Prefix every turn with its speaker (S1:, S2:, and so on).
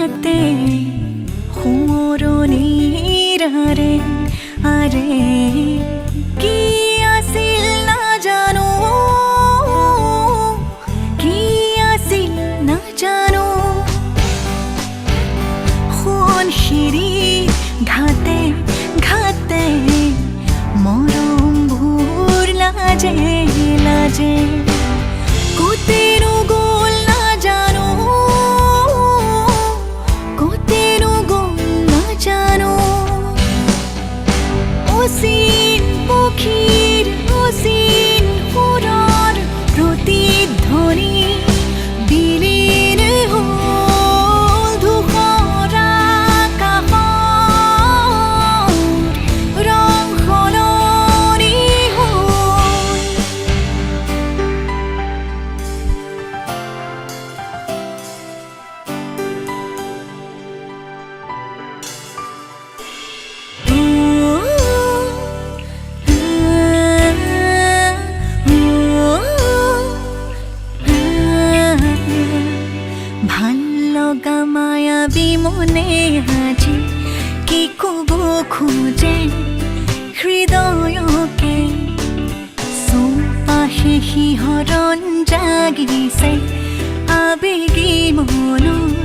S1: ঘাতে সোঁৱৰণিৰাৰে আৰে কি আছিল নাজানো কি আছিল নাজানো সোণশিৰি ঘাতে ঘাতে মৰমবোৰ লাজে লাজে কোতেনো গ'ল নাজানো কোতেনো গ'ল নাজানো অচিন পক্ষীৰ অচিন সুৰৰ প্ৰতিধ্বনি বিলীন হ'ল ধূসৰ আকাশৰ ৰং সলনি হ'ল ভাল লগা মায়াবী মনে আজি কি ক'ব খোজে হৃদয়কে চৌপাশে শিহৰণ জাগিছে আবেগী মনত